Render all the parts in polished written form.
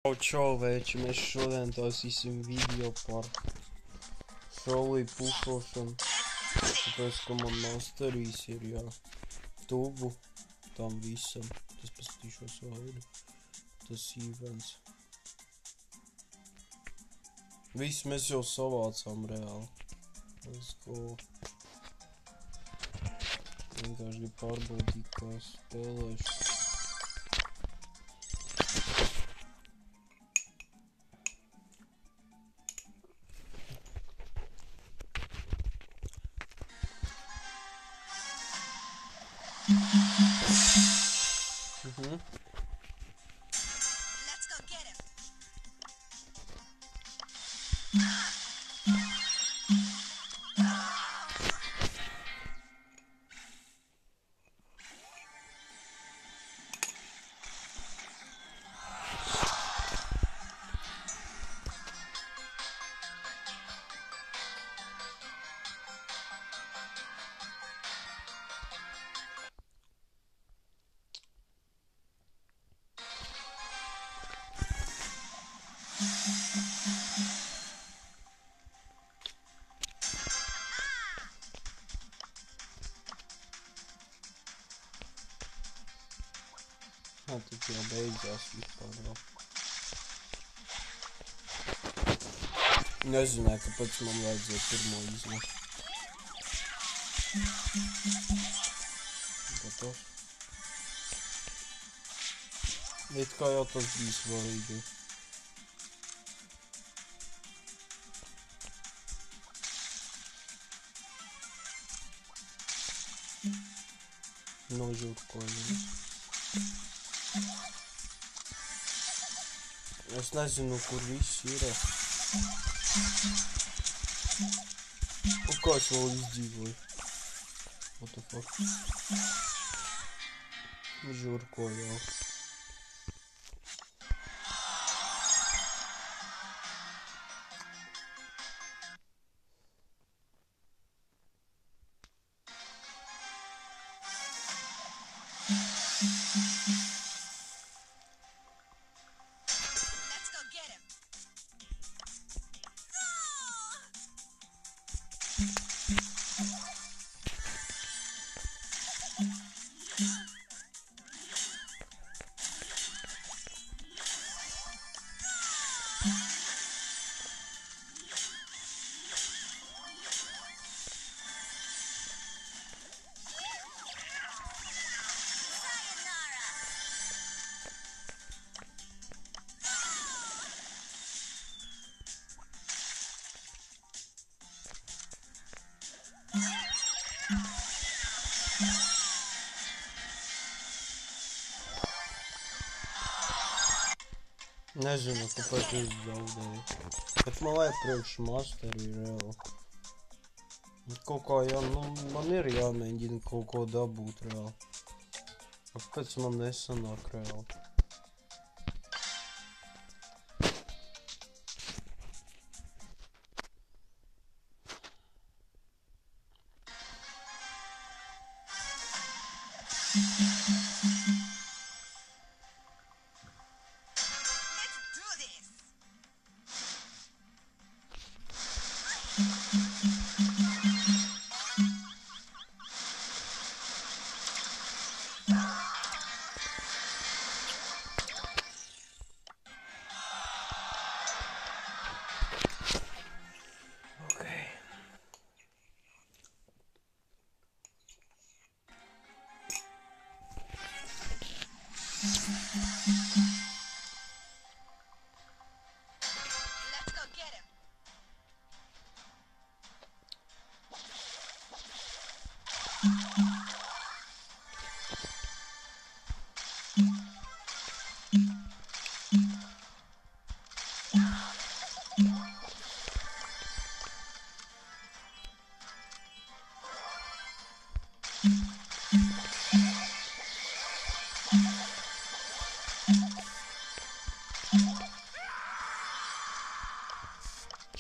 Čau veči, mēs šodien taisīsim video par solī pušošanu, tāpēc, ka man masterīs ir, jā, tubu tam visam, tas paskatīšos vēl ir, tas events. Viss mēs jau savācām reāli, let's go. Vienkārši gribu pārbaudīt, kā spēlēšu. Let's go get him. Tad jau beidzās vispār vēl. Nezināju, kāpēc man vajadzēja pirmo izmest. Gatavs. It kā jau tas bija svarīgi. Nožurkoju. Es nezinu, kur viss ir. Un kā es vēl izdzīvoju? What the fuck? Žurko jau. Nezinu, kāpēc es zaudēju. Bet man vajag priekš masteri reāli. Kaut kā jā, man ir jāmēģina kaut ko dabūt reāli. Kāpēc man nesanāk reāli?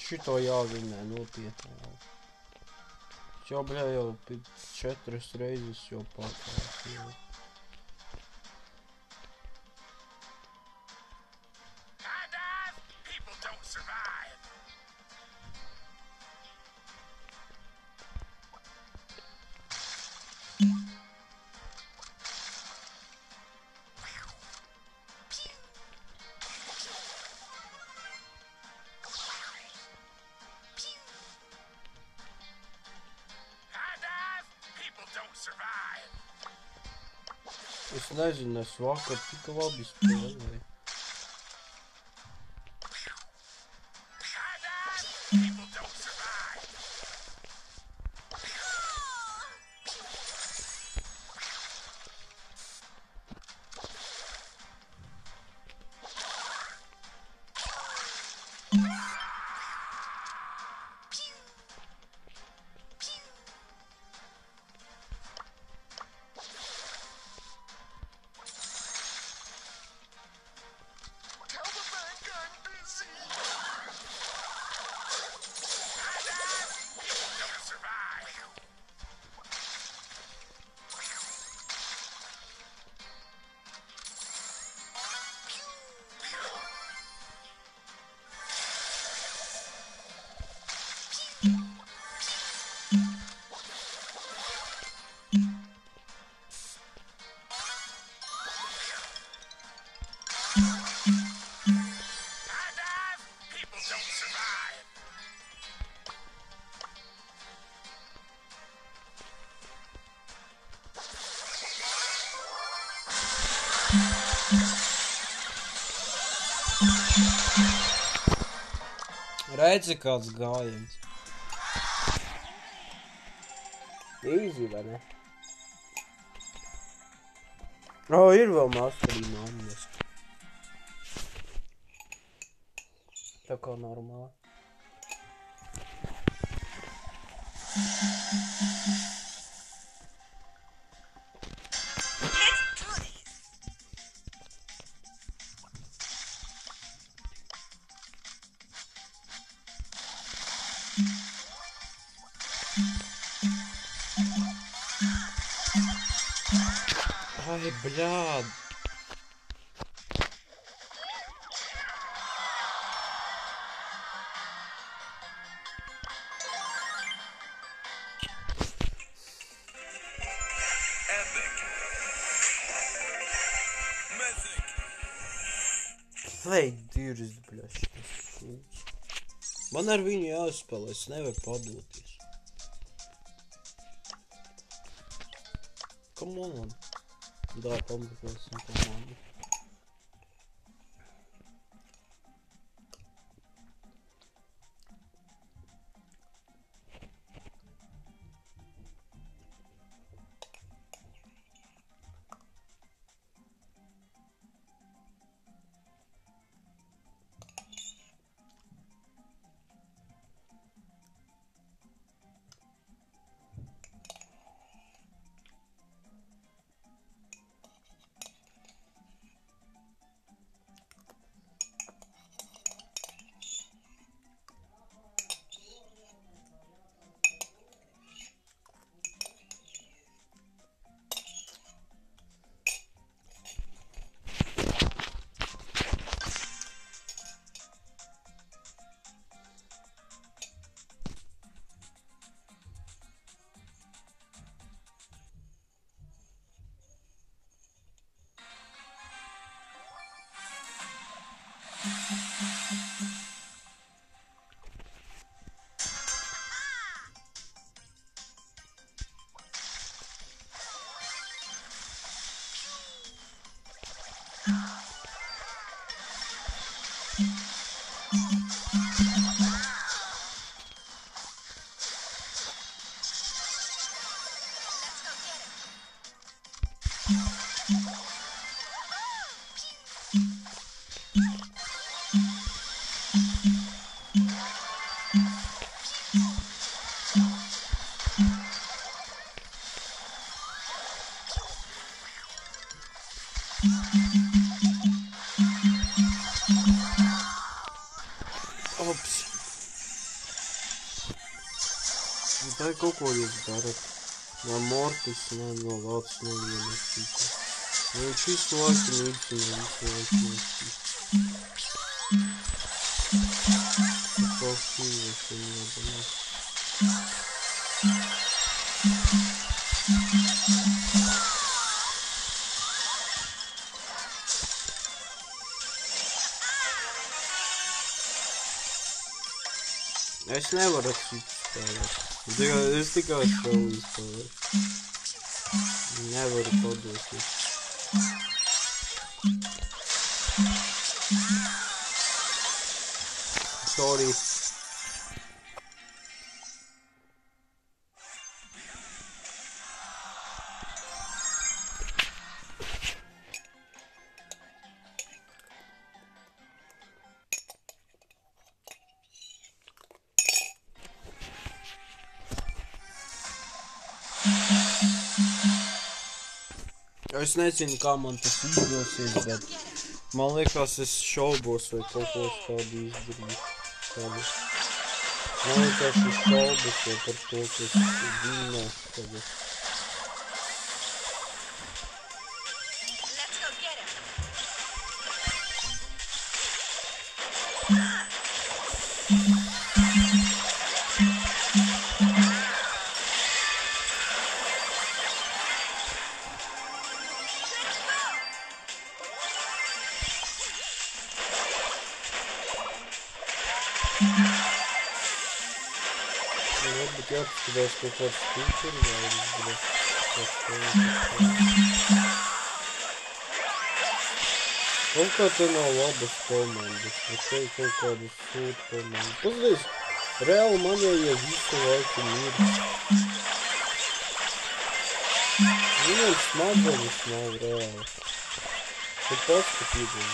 Šito jāvinē nopietni. Jau, bļā, jau 4 reizes jau pakāpju. Es nezinu, es vakar tik labi spēlēju. Redzi, kāds gājiens. Easy, vai ne? Ir vēl masterī māmies. Tā kā normāli. Ай, блядь. Fake divas, bļaš, tas šūts. Man ar viņu jāspēlē, es nevaru padoties. Come on. Да, помню, команду. Tā ir kaut ko jūs darat. Vai Mortis nenovāc nevienu šīku. Viņš visu laiku nīcina, visu laiku nīcina. Tas vēl šīvos un jādomā. Es nevaru ar šitu spēlēt. Es tikai spēlēju spēlēt. Nevaru padoties. Sorry. Es nezinu, kā man tas izdosies, bet man liekas, es šaubos, vai kaut ko tādu izdarīšu. Man liekas, es šaubos jau par to, ka es vinnēšu tagad. Varbūt jāpaskatās kaut kāds feature vai kaut kā te nav labas komandas, bet te ir kaut kādas sūta komandas. Paskatīs, reāli manējie visu laiku mirst. Viņam smadzenes nav reāli. Tu paskatīties.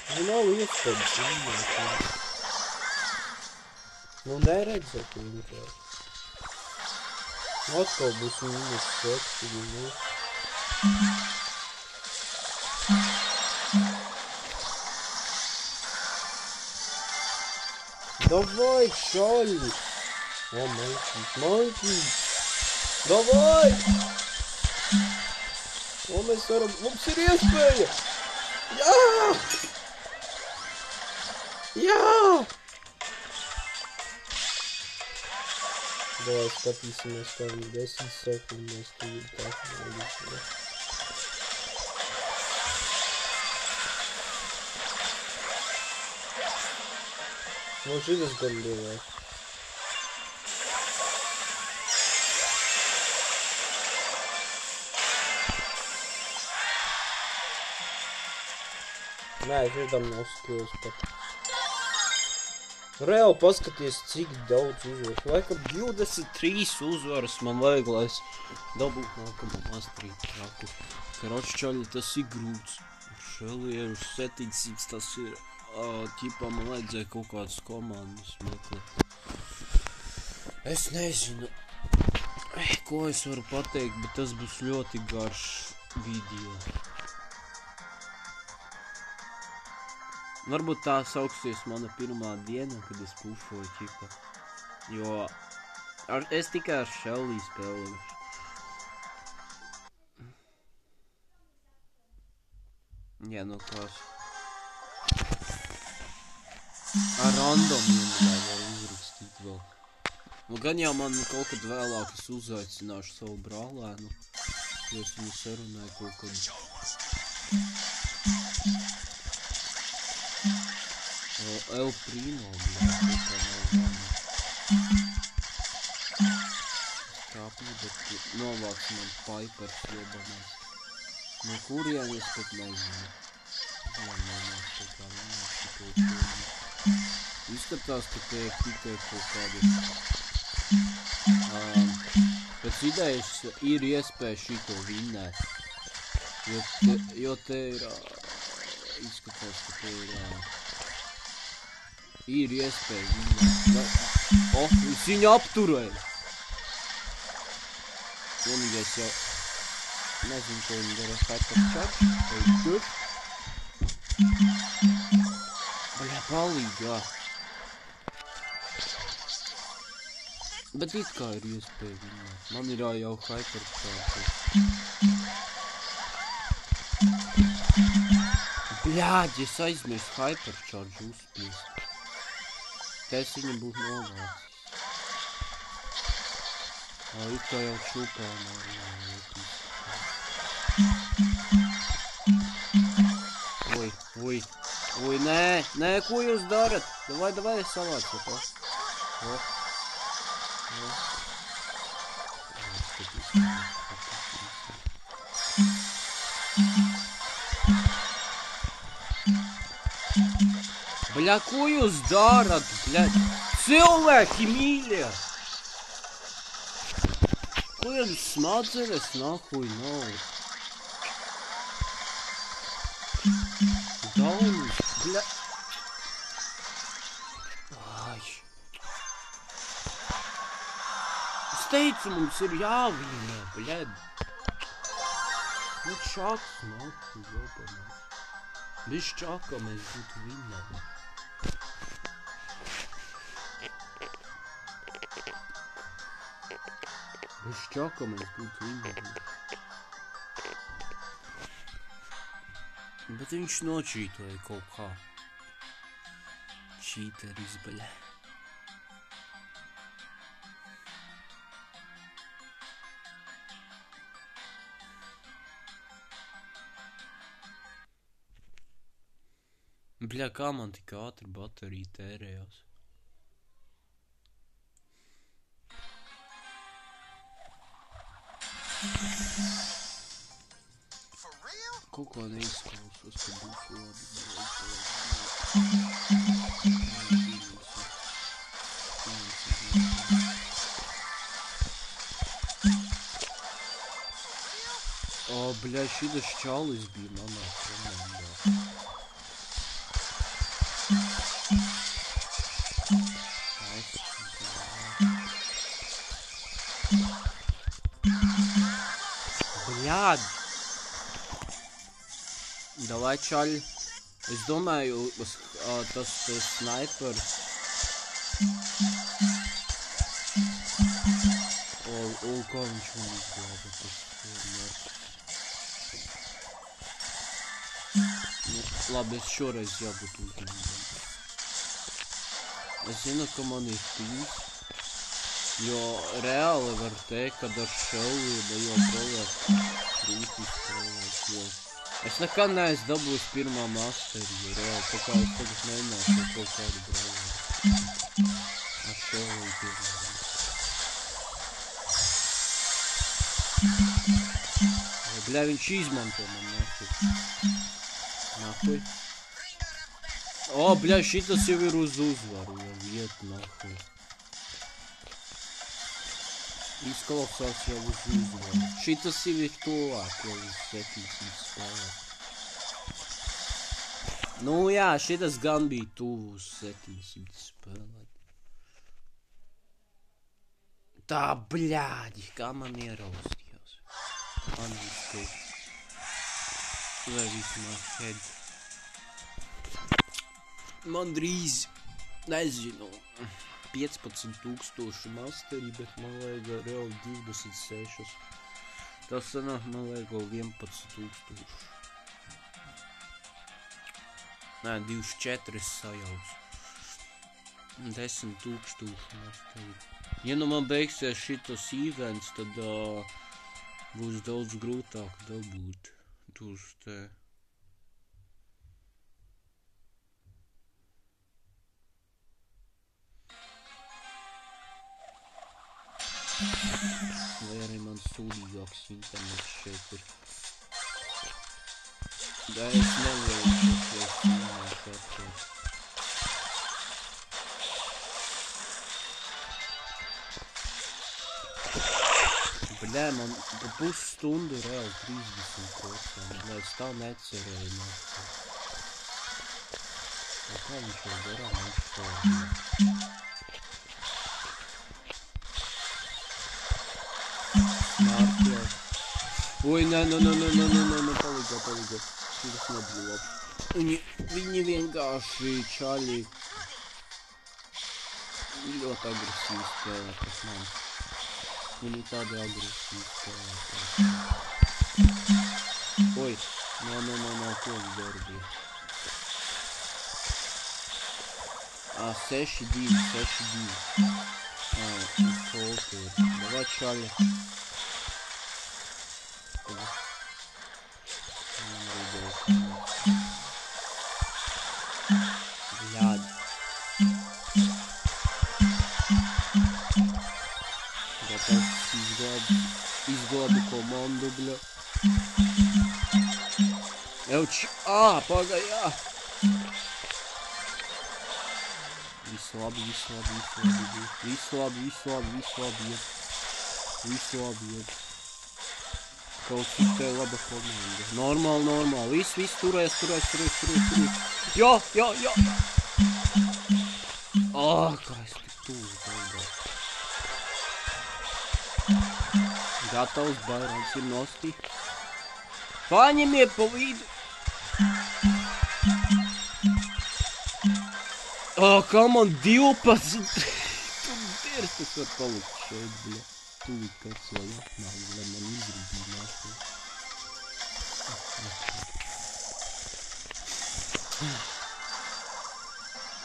Viņa nav iespējams viņam. Nu neredzēt vienkārši. Atkal būs minus 7, nu. Давай, Шалли! О, монкис! Давай! О, mēs varam... Mums ir iespēja! Jā! Jā! Давай skatīsimies, kā viņi 10 sekundes tūlīt tā nolicina. Nu, šitas gan lielāk. Nē, šitam nav skills pat. Reāli paskaties, cik daudz uzvaras. Laikam 23 uzvaras man vajag, lai es dabūtu nākamo masterīti traku. Karoči čaļi, tas ir grūts. Šelieru 700 tas ir. Ķipā man vajadzēja kaut kādas komandas meklēt. Es nezinu, ko es varu pateikt, bet tas būs ļoti garš video. Varbūt tā sauksies mana pirmā diena, kad es pušoju ķipā. Jo es tikai ar Shelly spēlēju. Jā, nu kas. Ar randomiem var uzrakstīt vēl. Nu gan jau man kaut kad vēlāk es uzaicināšu savu brālēnu, jo es viņu sarunāju kaut kad. El Primo, kaut kā nav vana. Kāpju, bet novāks man Pipers iebanās. No kurien es pat nezinu. Nāk kaut kā vienāk kaut ko. Izskatās, ka te ir tikai kaut kādi. Pēc idejas ir iespēja šito vinnēt. Jo te ir. Izskatās, ka te ir iespēja vinnēt. Es viņu apturēju! Vienīgais jau. Nezinu, ko viņi dara hypercharge. Vai tur? Vaļā palīgi, jā. Bet it kā ir iespēja vinnēt. Man ir jau hypercharge. Bļāģi, es aizmirstu hypercharge uzspiest. Te es viņu būtu novācis. It kā jau čupā nav. Oi, nē, ko jūs darat? Davai, savāciet to. Bļa, ko jūs darat, bļa? Cilvēki mīļie! Ko jums smadzenes nahuj nav? Daunis, bļa... Ai. Es teicu, mums ir jāvīnē, bļa. Nu čaks, nahuj, jopanās. Bez čaka mēs būtu viņam. Bez čaka mēs būtu viņam. Bet viņš nočītoja kaut kā. Čīteris, baļa. Bļa, kā man tik ātri baterija tērējās? Kaut kā neizklausos, ka būtu labi. O, bļa, šitas čalis bija manā komandā. Bļād! Davai, čaļi. Es domāju, tas snipers. O, kā viņš man izglāba, tas mērķis. Nu, labi, es šoreiz jābūt uzmanībām. Es zinu, ka man ir pīs, jo reāli var teikt, kad ar šellība jau prolēt krītis prolēt, jo es nekad neesmu dabūjis pirmā masteri, jo reāli tā kā es tagad mēģināšu ar kaut kādu prolēt. Ar šellību pirmā. Bļā, viņš izmanto man nahuj. Nahuj. O, bļā, šitas jau ir uz uzvaru, jau iet nahuj. Izklausās jau uz uzvaru. Šitas jau ir tuvāk, jau uz 700 spēlēt. Nu jā, šitas gan bija tuvu uz 700 spēlēt. Tā, bļādi, kā man ieraustījās. Man vispēc. Vai vismaz head. Man drīz, nezinu, 15,000 masteri, bet man vajag reāli 26. Tas sanāk, man vajag 11,000. Nē, 24 sajaus. 10,000 masteri. Ja nu man beigsies šitas events, tad būs daudz grūtāk dabūt tos te. Vai arī man sūdīgāks internets šeit ir. Da es nevaru šeit filmēt atrast. Bļā, man pa pusstundu reāli 30%. Bļā, es tā necerēju nahuj. Kā viņš jau garām izstāvīja? Mārķās. Oi, nē, paligā. Šitas nebija labi. Viņi vienkārši čaļi ļoti agresīvi spēlē, kas man. Viņi tādi agresīvi spēlē. Oi, nē, ko es daru bija. 6-2. Uz koltūru. Davai, čaļi. Bļādi. Gatavs izglābi komandu, bļa. Euč, pagājā. Viss labi iet. Kaut cik te laba komanda. Normāli. Viss turēs. Jā! Kā es tik tuvu tagad. Gatavs, Bairons ir nostī. Paņemiet pa vidu! Kā man 12! Tur dērs tas var palikt šeit, bļa. Tūlīt kāds vēl atnāk, lai man izrūdīja nākot.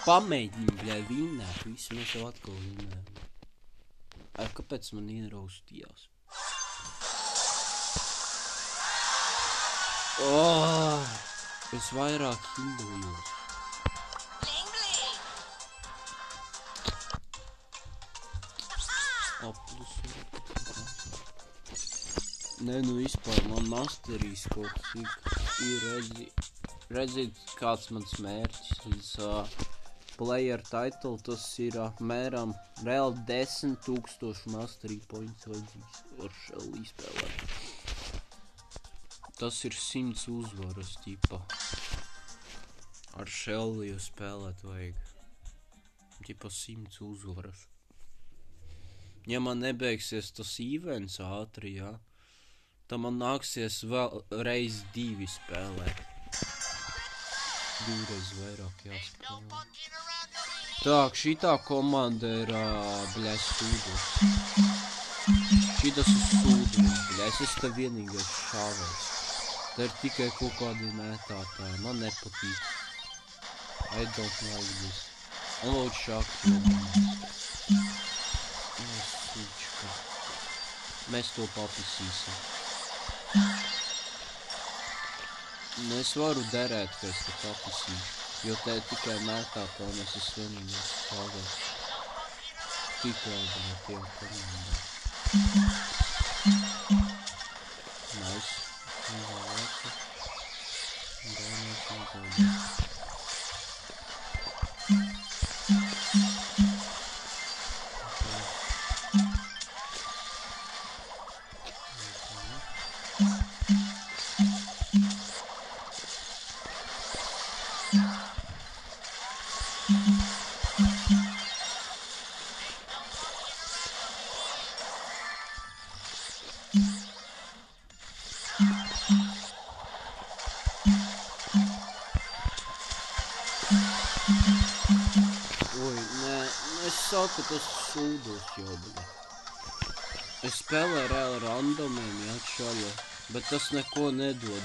Pamēģini, bļa, vinnēt, visi mēs jau atkal vinnējam. Kāpēc man ieraustījās? Es vairāk hildojos. Nē, nu vispār man masterīs kaut cik ir redzīt, kāds mans mērķis. Player title, tas ir apmēram reāli 10,000 masterī points vajadzīgs ar Shelly spēlēt. Tas ir 100 uzvaras, ķipa. Ar Shelly spēlēt vajag. Ķipa 100 uzvaras. Ja man nebeigsies tas events ātri, jā, tad man nāksies vēl reiz 2 spēlēt. 2 reiz vairāk jāspēlē. Tak, šitā komanda ir, bļa, sūdos. Šitas ir sūdos, bļa, es esmu vienīgais šāvējs. Tā ir tikai kaut kādi mētātāji, man nepatīk. I don't like this. Un lūdzu šāks sūčka. Mēs to papisīsim. Es varu derēt, ka es te papisīšu, jo te tikai mētātā un es esmu vienīgais šāvējs. Tikai no tiem komandām. Nice. ka tas sūdos jau, bļa. Es spēlēju reāli randomiem, jā, šaļo, bet tas neko nedod.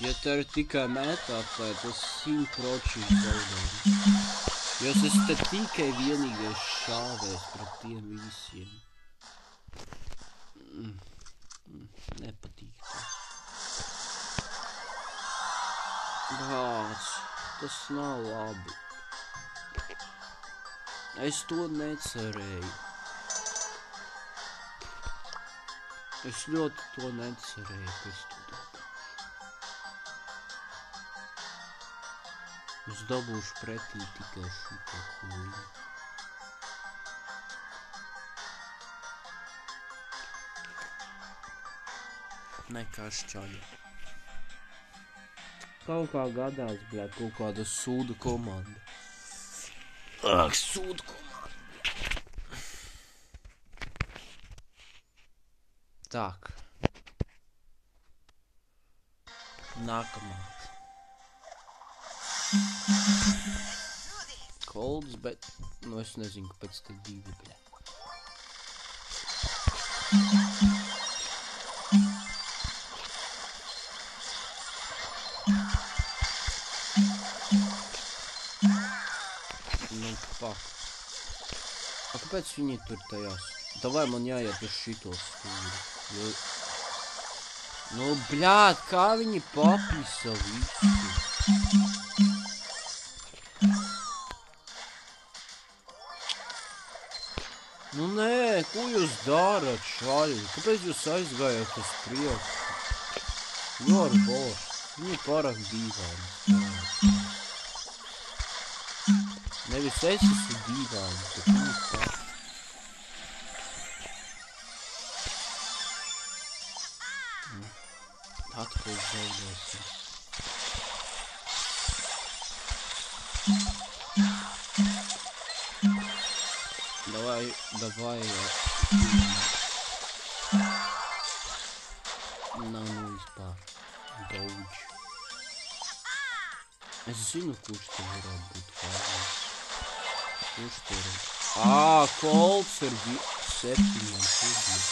Ja te ir tikai mētātāji, tas 100% zaudējums. Jo es esmu te tikai vienīgais šāvējs pret tiem visiem. Nepatīk tas. Bāc, tas nav labi. Es to necerēju. Es ļoti to necerēju, ka es to dabūšu. Es dabūšu pretī tikai šito kuļu. Nekā šķaļa. Kaut kā gadās, bļāt, kaut kāda sūdu komanda. Ak, sūdu komanda. Так. Nākamā. Kolds, bet... Nu, es nezinu, kāpēc te divi, bļā. Nu, fuck. A kāpēc viņi tur tajās? Davai man jāiet uz šito stūri. Nu, bļāt, kā viņi papisa visu? Nu, nē, ko jūs darat, šaļi? Kāpēc jūs aizgājāt uz priekšu? Jūr, boš, viņi pārāk dīvāni. Nevis es esmu dīvaini, bet viņi paši. Atkal zaudēsim. Давай. Nav nu vispār. Daudz. Es zinu, kurš te varētu būt kāds. Kurš te ir? Kolts ar 7 kubiem.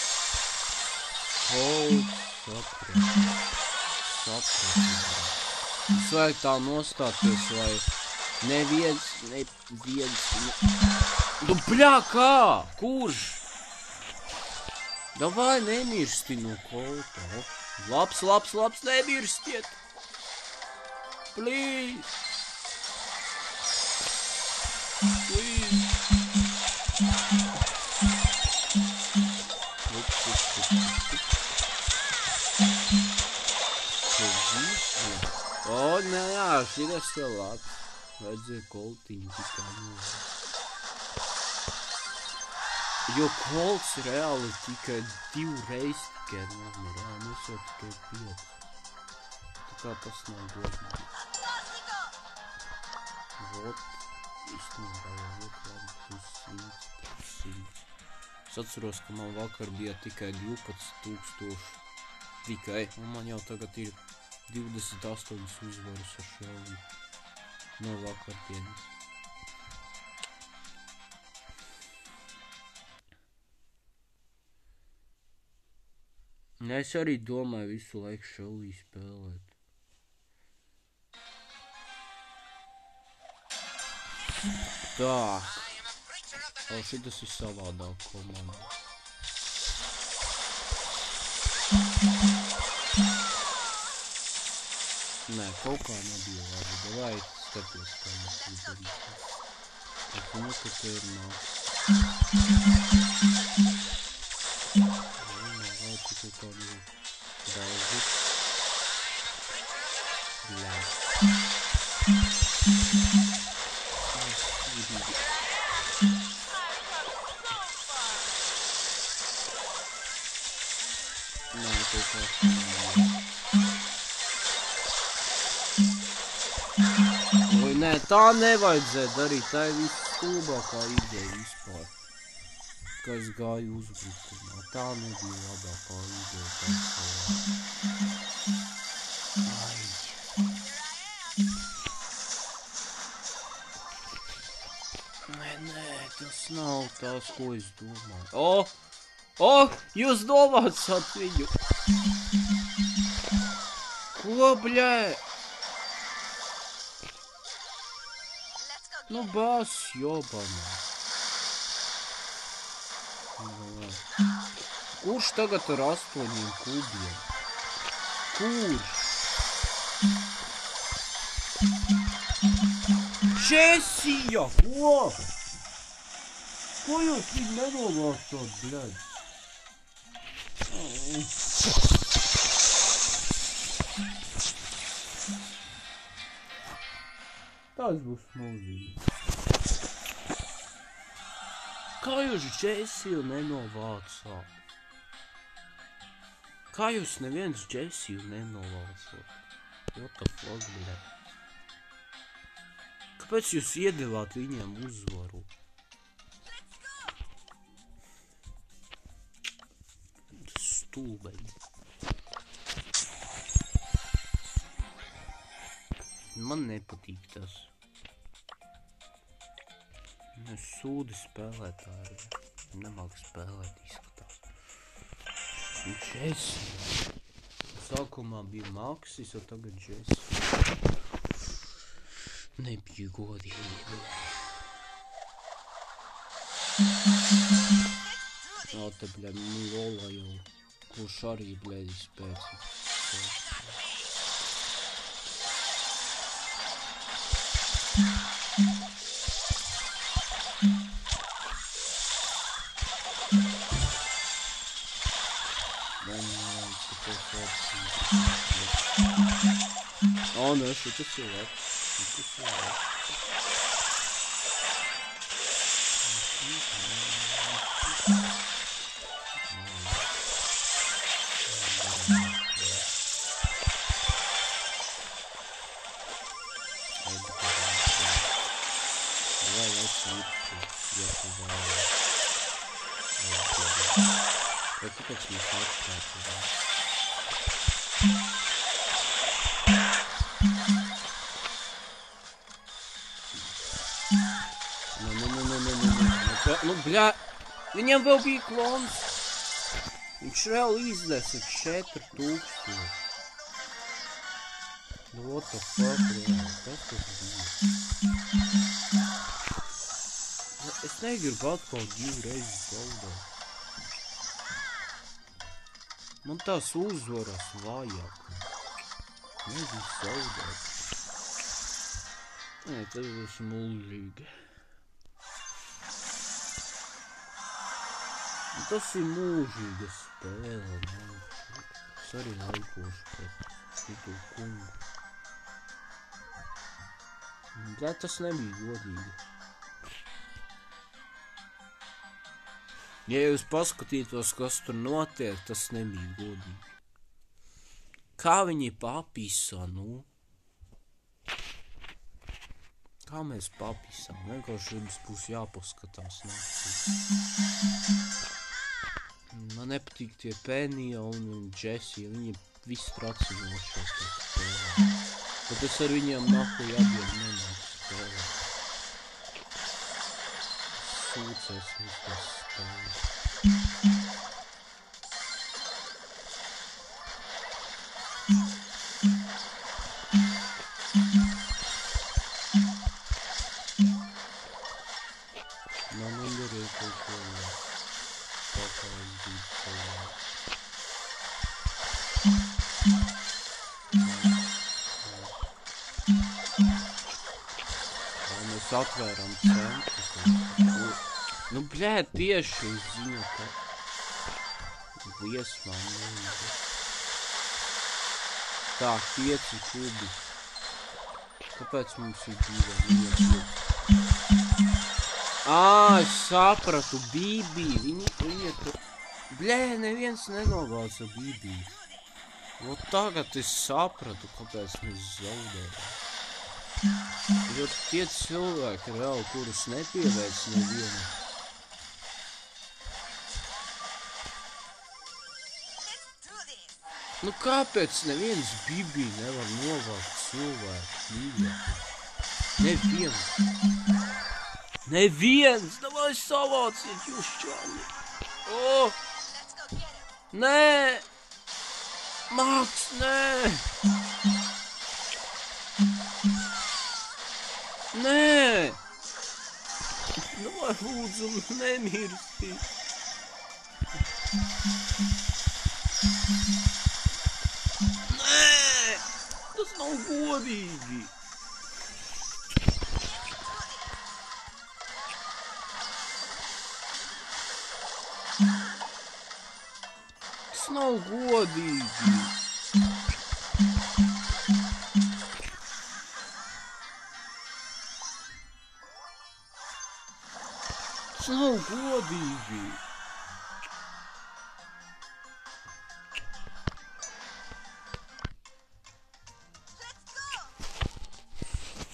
Kolts, sapratu. Mums vajag tā nostāties, lai neviens. Nu, bļā, kā? Kurš? Davai, nemirsti no kolta. Labs, nemirstiet. Please. O, nē, jā, šitas vēl labs. Vajadzēja koltīm tikai nolēt. Jo kolts reāli tikai 2 reizes tikai nomira. Mēs jau tikai 5. Tā kā tas nav godīgi. Vot, īstenībā jau otrādi plus 100. Es atceros, ka man vakar bija tikai 12,000. Tikai, un man jau tagad ir 28 uzvaras ar šelvi. No vakardienas. Es arī domāju visu laiku šelvī spēlēt. Tā. Šitas ir savādāk komanda. Nē, kaut kā nebija labi. Davai skaties, kā mēs to darīsim. Es zinu, ka te ir nāks. Vai tikai kādu daudzi. Lē. Nē, kaut kā Nē, tā nevajadzēja darīt, tā ir visstulbākā ideja vispār. Ka es gāju uzbrukumā, tā nebija labākā ideja pasaulē. Nē, tas nav tās, ko es domāju. Jūs domājat viņu! Ko, bļē? Nu, bās jobanā. Kurš tagad ar 8 kubiem? Kurš? Česija! Ko? Ko jūs viņu nenovākstot, bļaļ? Tas būs mūzīgi. Kā jūs Džesiju nenovācāt? Kā jūs neviens Džesiju nenovācāt? What the fuck, bļē? Kāpēc jūs iedevāt viņiem uzvaru? Stulbeņi. Man nepatīk tas. Es sūdi spēlētāji. Nemāk spēlēt izskatās. Džesi. Sākumā bija Maksis, o tagad Džesi. Nebija godīgi. Te, bļa, Milola jau. Kurš arī, bļa, spēcīgs. Nē, šitas ir labs. virsū, ja tu vēli. Vai kāpēc mēs atkārtojam? Nu, bļā, viņam vēl bija klons. Viņš reāli iznesa 4000. Nu, what the fuck, reāli, kas tas bija? Es negribu atkal 2 reizes zaudēt. Man tās uzvaras vajag. Negribu zaudēt. Nē, tas būs mūžīgi. Tas ir mūžīga spēle, es arī laikošu pret šitu kungu. Bet tas nebija godīgi. Ja jūs paskatītos, kas tur notiek, tas nebija godīgi. Kā viņi papīsā, nu? Kā mēs papīsām? Vienkārši jums būs jāpaskatās naktī. Man nepatīk tie Penija un Jessie, viņi visi tracinošās spēlē. Bet es ar viņiem nahu jādien nenāku spēlē. Sūcies uz tas spēlē. Man nedarīja kaut ko vēl. Mēs atvēram centru. Nu, bļēt, tieši es zinu, ka liesmām nevienu. Tā, 5 kubi. Kāpēc mums ir 2? Es sapratu, Bībī, viņa tur... Bļē, neviens nenogāca Bībī. Nu, tagad es sapratu, kāpēc mēs zaudējam. Jo tie cilvēki reāli, kurus nepieveic nevienu. Nu, kāpēc neviens Bībī nevar novākt cilvēku mīļāk? Neviens. Neviens! Davai savāciet jūs čāli! Nē! Maks, nē! Nē! Davai lūdzu, nemirsti! Nē! Tas nav godīgi! Tas nav godīgi! Tas nav godīgi!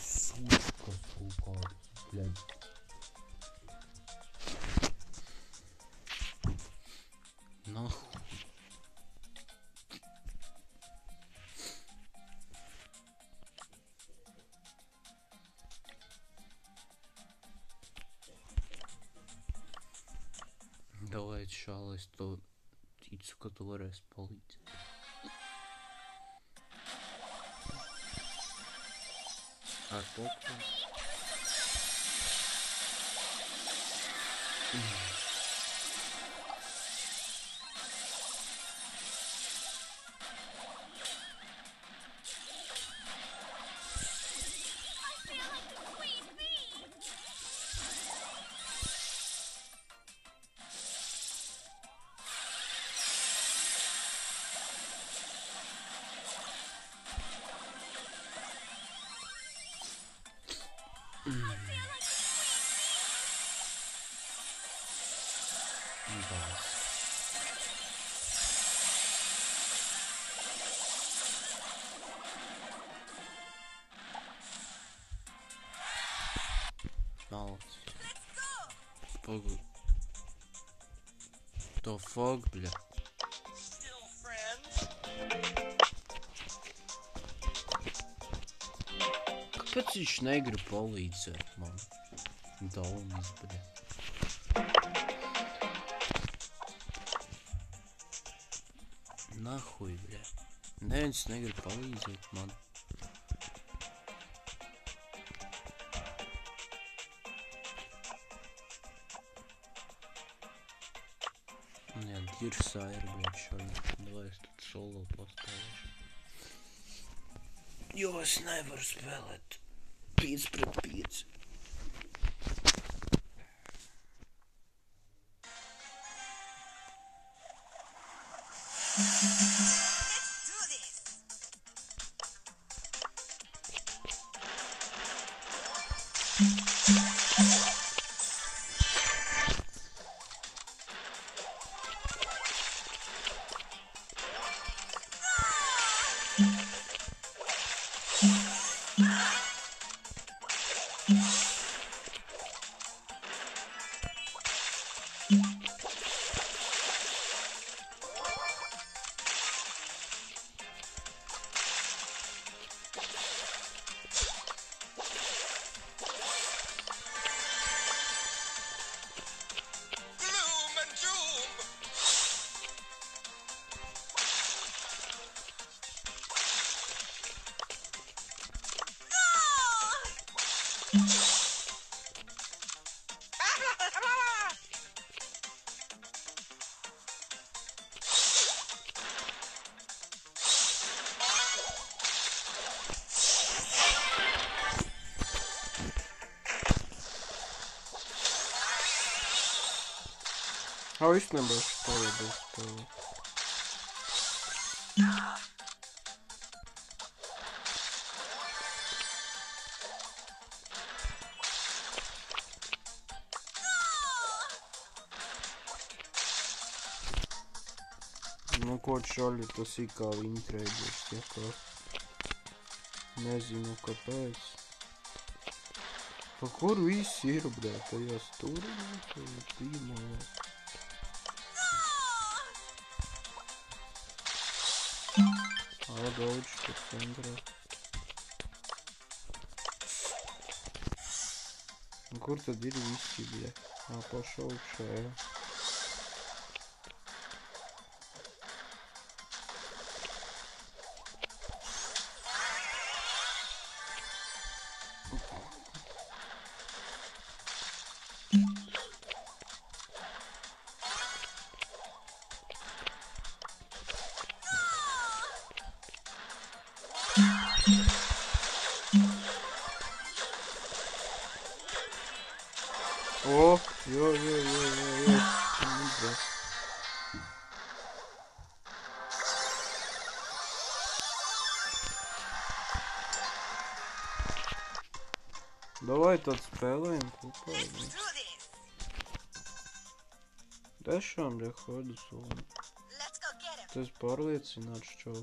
Sūkas kaut kāds, bļaļ. Нахуй. Давай, šālais, to ticu, ka tu varēsi palīdzēt. Ar popku. Молодцы. Pogod. To fuck, bļa. Kāpēc viņš negrib palīdzēt man? Daunis, bļa. Nahuj, bļa. Neviens negrib palīdzēt man. Jā, Girsā ir, bļa, šodien. Lai es tad solo pastāvēšu. Jo es nevaru spēlēt 5 pret 5. How is number playable spell? Nu, ko šaļi tas ir kā viņa treiders, ja kā. Nezinu, kāpēc. Pa kur viss ir, bļā, tajā stūrī, tajā tīmolā. Daudz tur centrā. Un kur tad ir visi, bļa? Paša augšā, jā. O, jo. Davai tad spēlējam kopā. Tiešām, bļa, hodu soli. Tas pārliecināts, čau.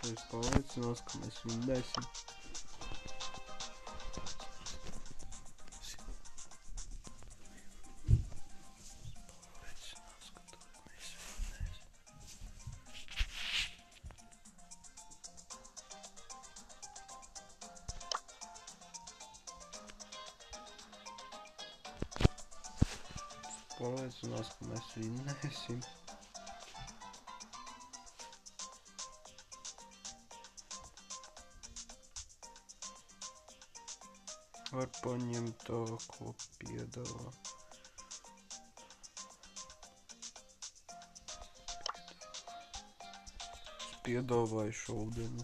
Es pārliecinās, ka mēs vinnēsim. Pārliecinās, ka mēs vinnēsim. Var paņemt tā, ko piedāvā. Es piedāvāju šodien.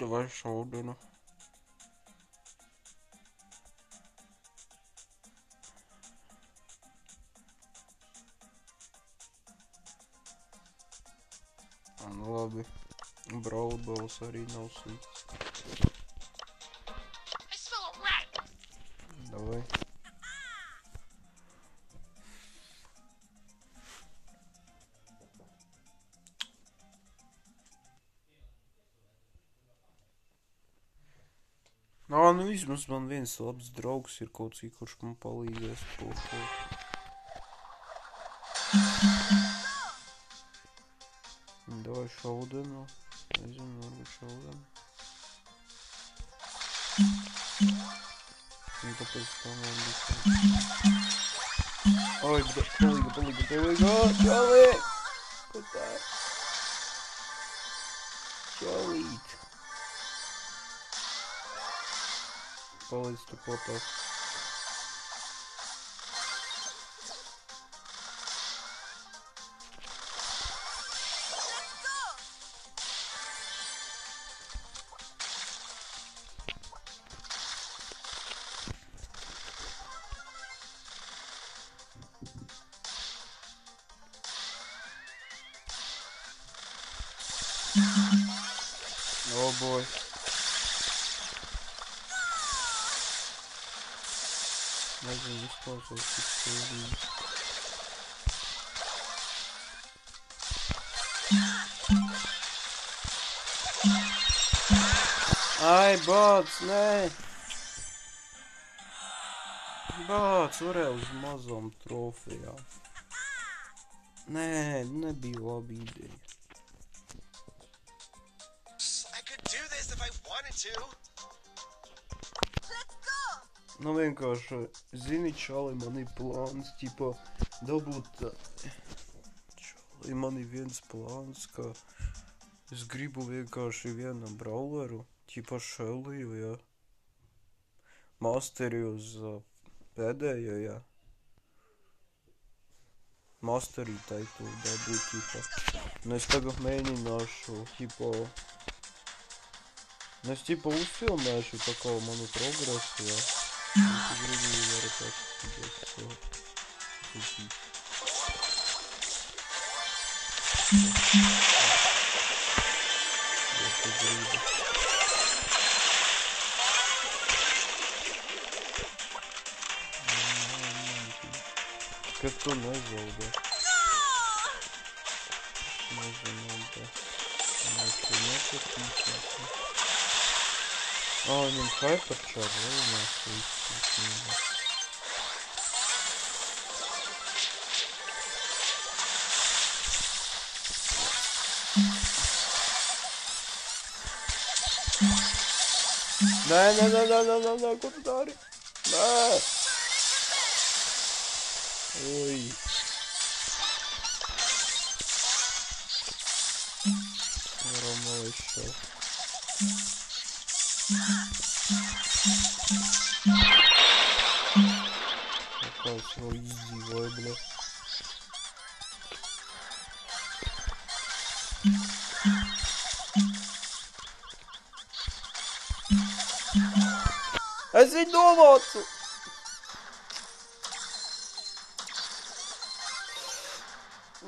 Vai šaudinu. Nu labi. Brawl balls arī nav slikts. Davai. Nu vismaz man viens labs draugs ir kaut cik, kurš man palīdzēs kaut. Davai šaudenu. Nezinu, varbūt šaudenu. Un tāpēc tā man bija. Oi, palīga! Čalī! Ko tā? Čalīt! Palīdz tu potās. Oh boy. Nezinu, izklausās tik sūdīgi. Ai, bāc, nē! Bāc, varēja uz mazām trofejām. Nē, nebija labi ideja. Nu vienkārši, zini, čali, man ir plāns, ķipa, dabūt, čali, man ir viens plāns, ka es gribu vienkārši vienu brawleru, ķipa Shellyju, ja, masteri uz pēdējo, ja, masteri taitu dabūt, ķipa, un es tagad mēģināšu, ķipa, es ķipa uzfilmēšu tā kā manu progresu, ja. Es gribu varu paskatīties to. Kad tu nezaudē. Nezaudē. Mēs tu nepatīsim. Viņam hypercharge, vai mēs izsīknībā. Nē, ko tu dari? Nē! Oi! Varam vēl izšaut. Kāds vēl izdzīvoja, bļa. Es viņu novācu!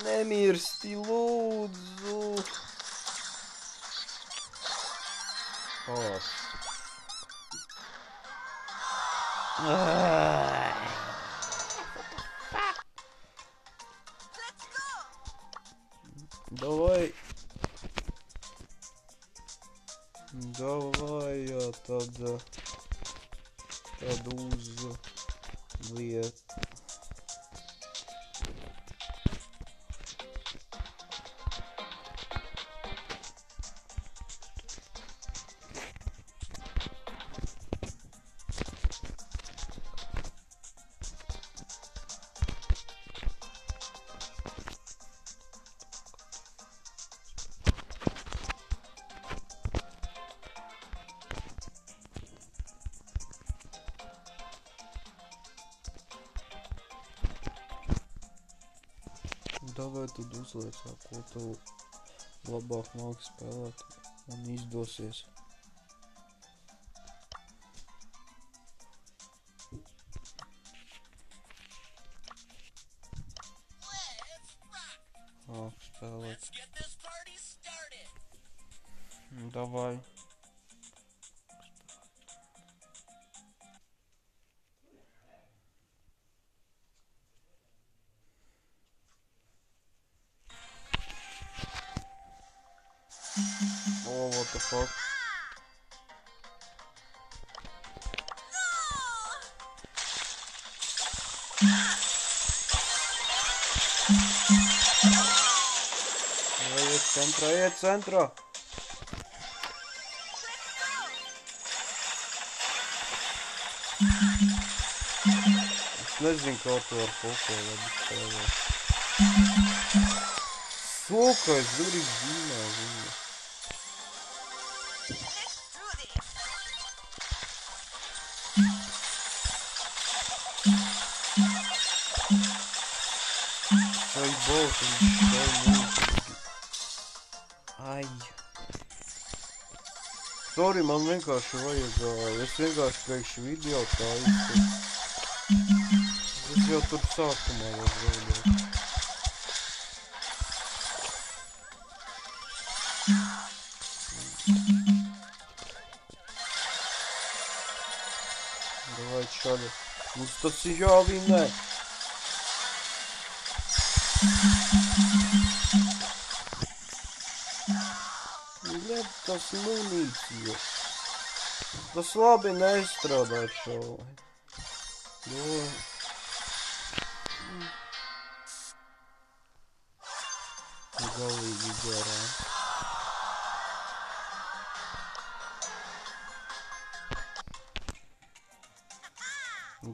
Nemirsti, lūdzu! Давай. Давай я тогда uzliet. Davai tu uzliec, ko tev labāk māki spēlēt un izdosies. spēlēt. Davai. Oh, what the fuck? Iet centrā! Es nezinu, kā to ar Poko labi spēlēt. Suka, es gandrīz zīmēju viņu. Šai bolt, viņš šai mūzīgi. Ai. Sorry, man vienkārši vajag, es vienkārši priekš video tā izsaka. Es jau tur sākumā var veidot. Davai šādi. Mums tas ir jāvinē. Ne, tas munīcija. Tas labi nestrādā šauli. Galīgi garām.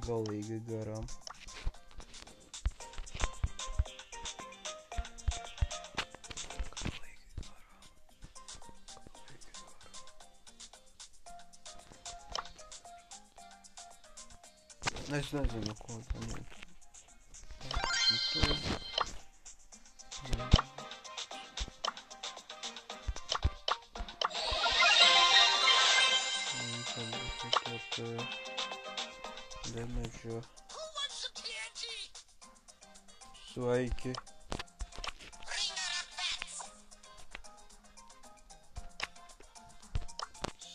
Galīgi garām. Es nezinu, ko panīt. Šito. Damage. Sveiki.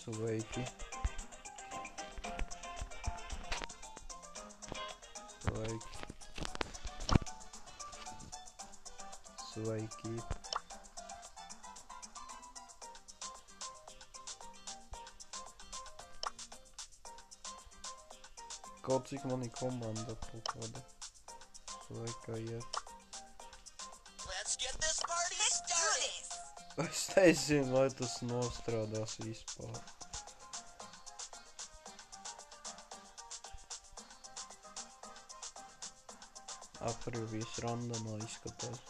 Sveiki. Sveiki. Kaut cik man ir komanda kaut kāda. Sveika iet. Es nezinu, vai tas nostrādās vispār. Aprīvijas randomā izskatās.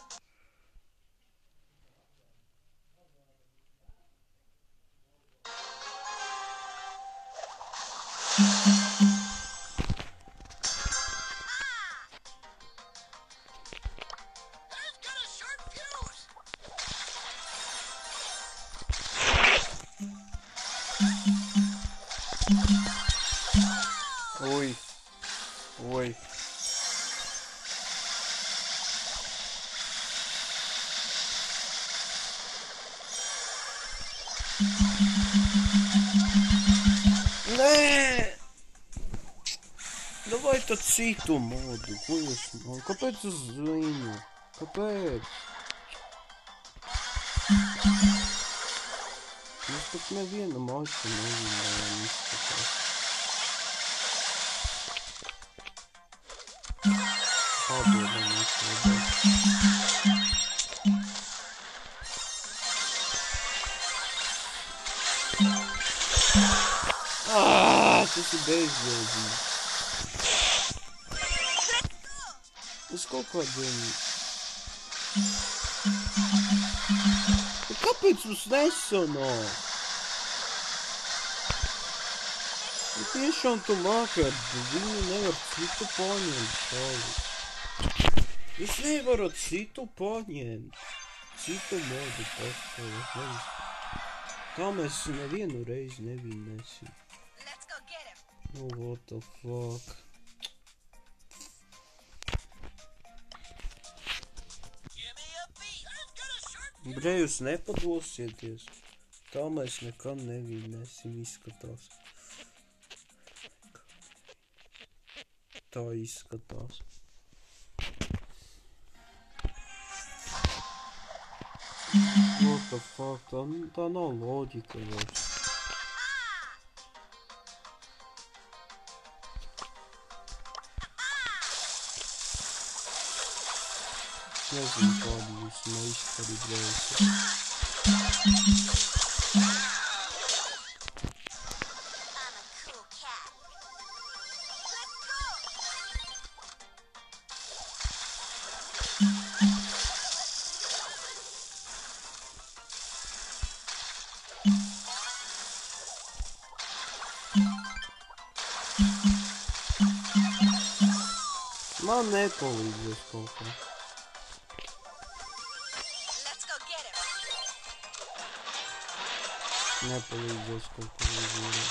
Oi. Oi. Nē! Davai tad citu modu, ko jūs man? Kāpēc es zvinu? Kāpēc? Mēs pat nevienu maču nevinājām izskatās. Pādodam izskatās. Tas ir bezjēdzīgi. Es kaut kādiem... Kāpēc mums nesanāk? Ja tiešām tu māki ar viņu nevar citu paņemt šādi. Es nevaru citu paņemt. Citu modu pastāvēt. Tā mēs nevienu reizi nevinēsim. Oh, what the fuck? Bļa, jūs nepadosieties. Tā mēs nekad nevinēsim, izskatās. Tā izskatās. What the fuck, tā nav loģika vairs. Nezinu, kādi jūs meistari bļaisi. Man nepalīdzēs kaut kā. Nepalīdzēs kaut kā uzvarēt.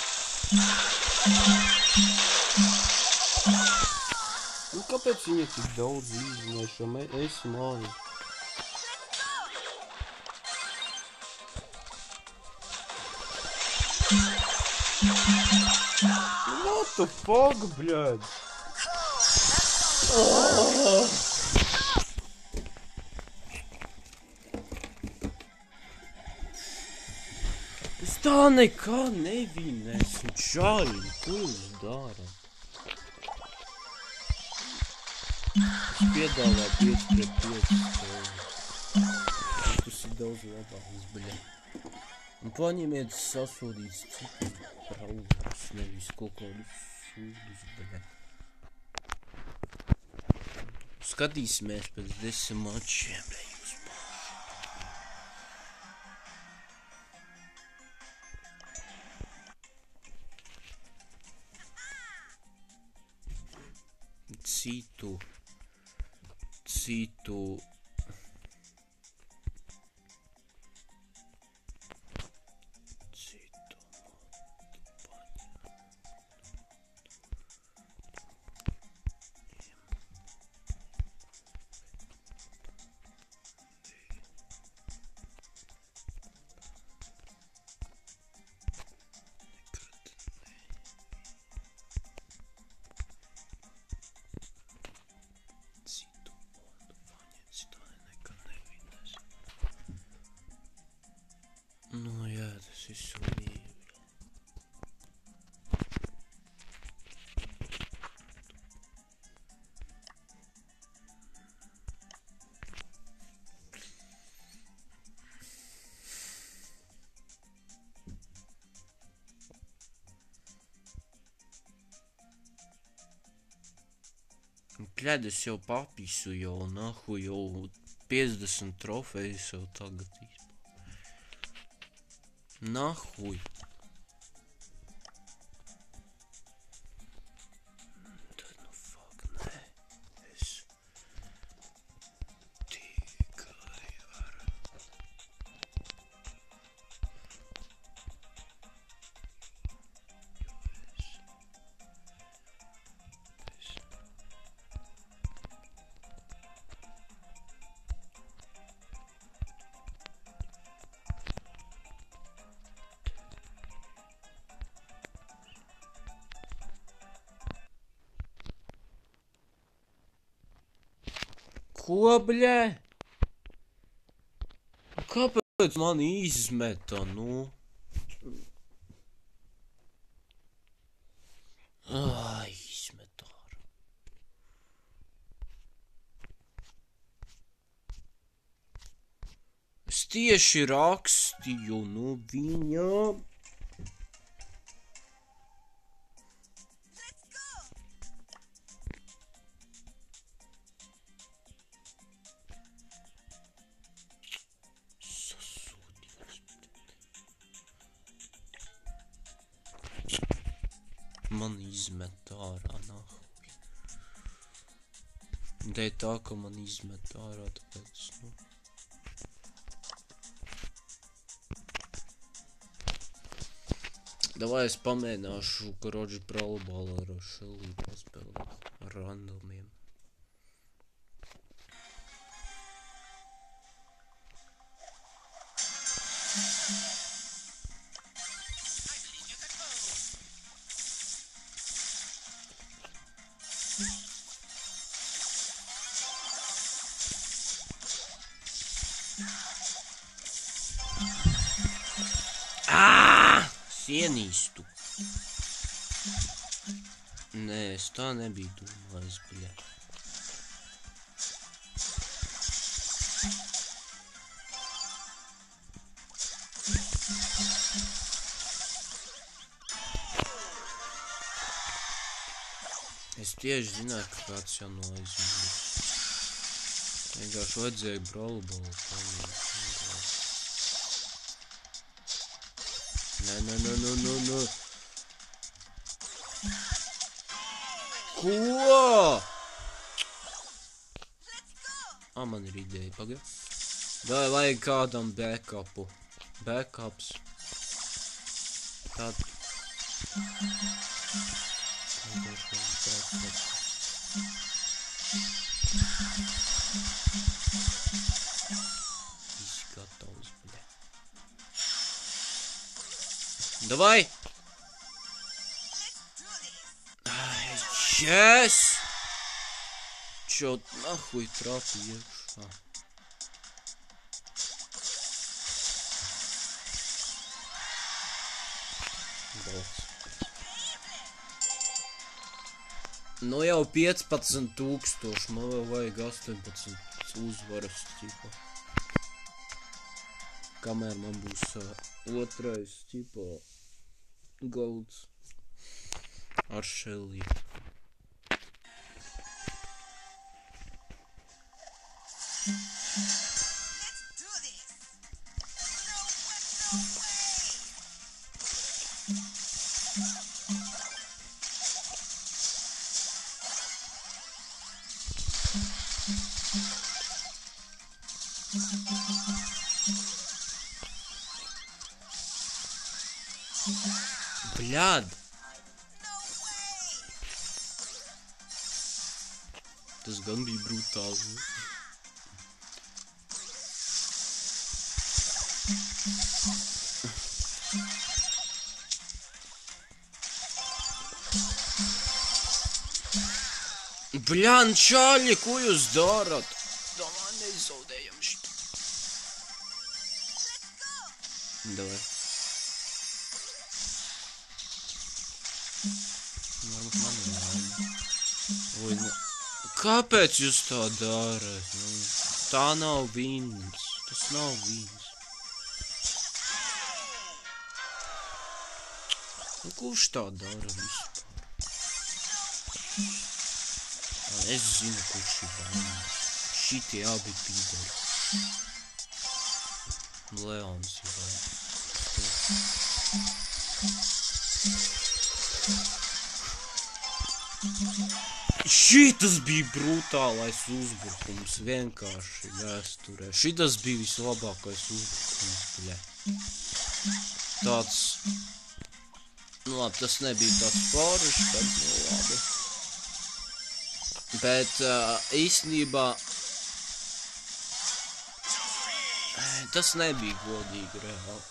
Nu, kāpēc viņa tik daudz izmēšo? Es mani. What the fuck, bļaļ? Es tā nekā nevinēšu, čaļi, ko jūs darat? Es piedāvāju 5 pret 5 spēles. Tas ir daudz labāks, bļa. Un paņemiet sasodīts citus braugus, nevis kaut kādus sūdus, bļa. Skatīsimies pēc 10 mačiem, bļa, jūs māši. Citu. Nu jā, tas ir sūdīgi. Pļad, es jau papisu jau, nahu, jau 50 trofejas jau tagad izpār. Nahuj. Tad nu fuck, nē. Es tikai varu. Ko, bļē? Kāpēc mani izmeta, nu? Izmeta ārā. Es tieši rakstīju, nu, viņam. Man izmet ārā, nahuj. Dēļ tā, ka man izmet ārā, tāpēc, nu. Davai es pamēģināšu, karoči, braubalu ar Šeliju paspēlēt ar randomiem. ienīstu. Nē, es tā nebiju domājis, bļa. Es tieši zināju, ka kāds jau noizmīgs. Vienkārši vajadzēja brolbolu pamīt. Nē. Ko? Man ir ideja, pagaid. Vai vajag kādam backupu? Backups. Tad... Viss gatavs, bļa. Davai! Yes! Čot nahuj trapi iekšā. Balts. Nu jau 15,000, man vēl vajag 18 uzvaras, ķipa. Kamēr man būs otrais, ķipa, golds ar šeliju. Bļād! Tas gan bija brutāli. Bļān, čāļi, ko jūs darat? Davai, nezaudējam šit. Davai. Varbūt man ir laime. Oi, nu. Kāpēc jūs tā darat? Tā nav vīns. Tas nav vīns. Nu, kurš tā dara vispār? Es zinu, kurš ir vainas. Šitie abi pīderi. Leons ir vainas. Šitas bija brutālais uzbrukums, vienkārši vēsturē. Šitas bija vislabākais uzbrukums, bļa. Tāds... Nu labi, tas nebija tāds pārušs, bet nu labi. Bet īstenībā... Tas nebija godīgi reāli.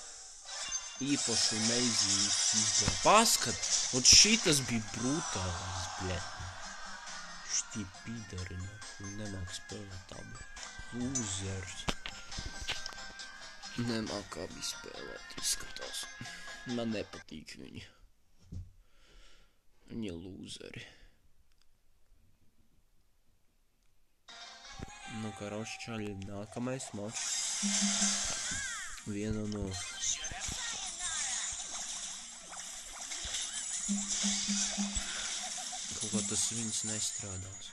Īpaši meizīgs izdev. Paskat, un šitas bija brutālais, bļa. Šķī pīdari, nemāk spēlēt abi. Lūzers. Nemāk abi spēlēt, izskatās. Man nepatīk viņi. Viņi lūzeri. Nu, karoči čaļi, nākamais mačs. Viena no... Kaut kā tas viņas nestrādās.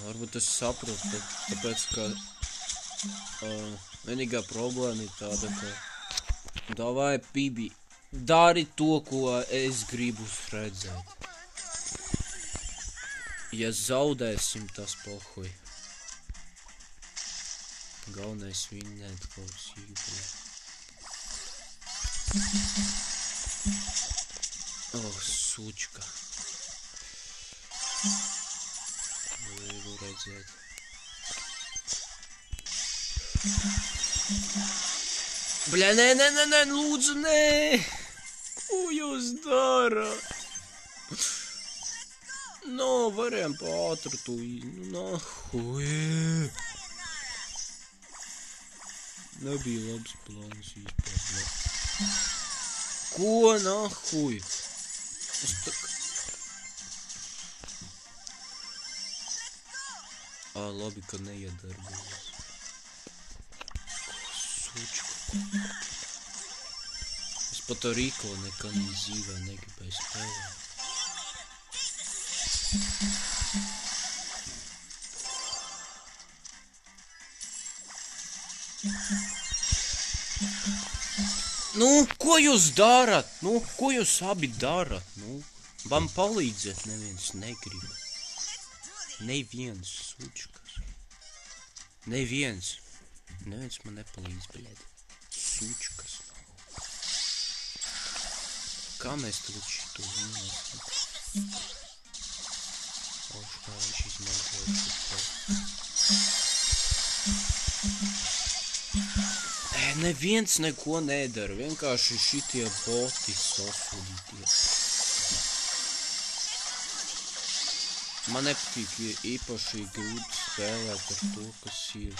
Varbūt es saprotu, tāpēc, ka vienīgā problēma ir tāda, ka davai, Bibi, dari to, ko es gribu redzēt. Ja zaudēsim, tas pohuj. Galvenais vinnēt kaut sīkli. Oh, sučka. Gribu redzēt. Bļa, nē, lūdzu, nē! Ko jūs darat? Nu, varējām pātru to nahuj. Nebija labs plāns vispār, bļet. Ko nahuj? Es tā... Labi, ka neiedarbojas. Sučka. Es pat ar Rīko nekad dzīvē negribēju spēlēt. Nu, ko jūs darat? Nu, ko jūs abi darat? Nu, man palīdzēt neviens negrib. Neviens, sučkas. Neviens man nepalīdz, bļed. Sučkas. Kā mēs tagad šito vienāsim? Kā viņš izmantoja šito. Neviens neko nedara, vienkārši šitie boti sasūdītie. Man nepatīk īpaši grūti spēlēt ar to, kas ir.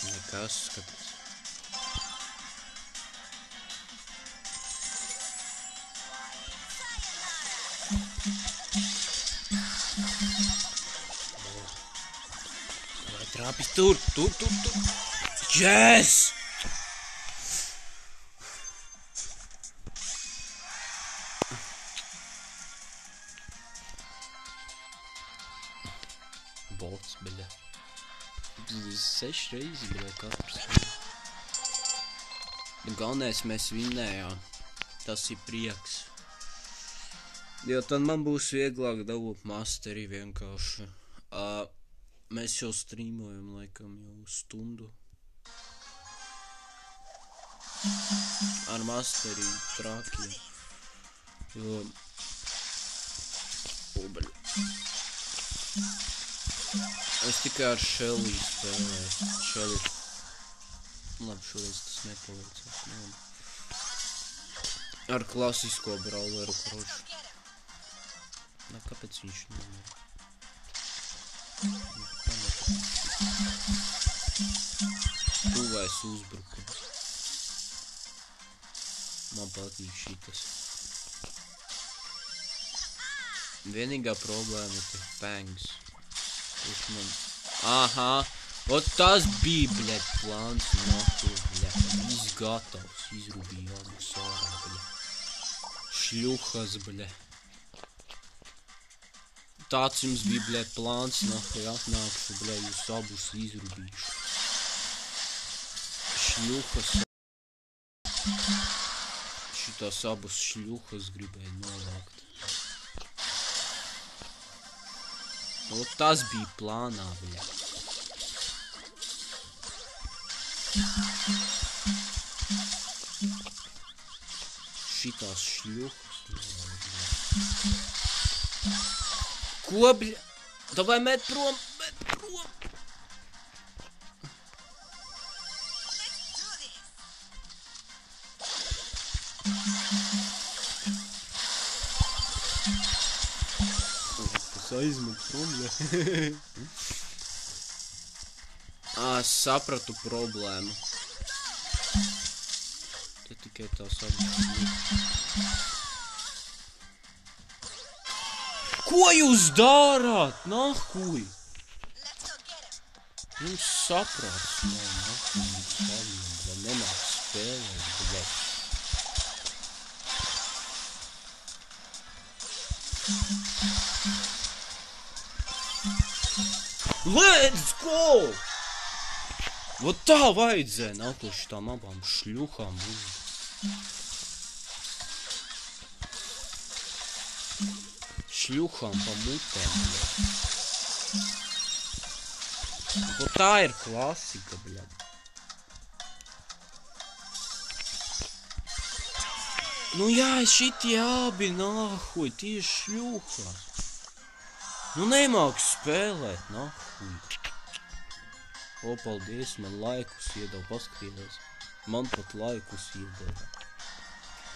Nekas, skatās. Trāpis tur. Yes! Bots, beļa. 6 reizi, beļa, katrs. Galvenais mēs vinnējām. Tas ir prieks. Jo tad man būs vieglāk dabūt masteri vienkārši. Mēs jau streamojam laikam jau stundu. Ar masteri trakiem. Jo... Obeļu. Es tikai ar Shelly spēlēju. Shelly. Labi, šoreiz tas nepalīdzēs. Ar klasisko brawleru krošu. Kāpēc viņš nemēr? Tuvais uzbrukums. Man patīk šitas. Vienīgā problēma ir pangs. Kurš man... Aha! Ot tas bija, bļet, plāns. Nahu, bļet. Viss gatavs. Izrubīja abus ārā, bļet. Šļuhas, bļet. Tāds jums bija, bļet, plāns. Nahu, atnākšu, bļet, jūs abus izrubīšu. Šļuhas. Šitās abas šļuhas gribēja novākt. O, tas bija plānā, bļet. Šitās šļuhas. Ko, bļet? Davai met prom, met prom. Aizmet prom, ja. Es sapratu problēmu. Te tikai tās abas. Ko jūs darāt? Nahuj! Jums saprāts, nahuj, nenāk spēlēt, bļet. Let's go! Vot tā vajadzēja nākoši šitām abām šļuhām uzbūst. Šļuhām pa mutēm, bļet. Vot tā ir klasika, bļet. Nu jā, šitie abi nahuj, tieši šļūhās. Nu nemāk spēlēt, nahuj. O, paldies, man laikus iedeva, paskatījās. Man pat laikus iedeva.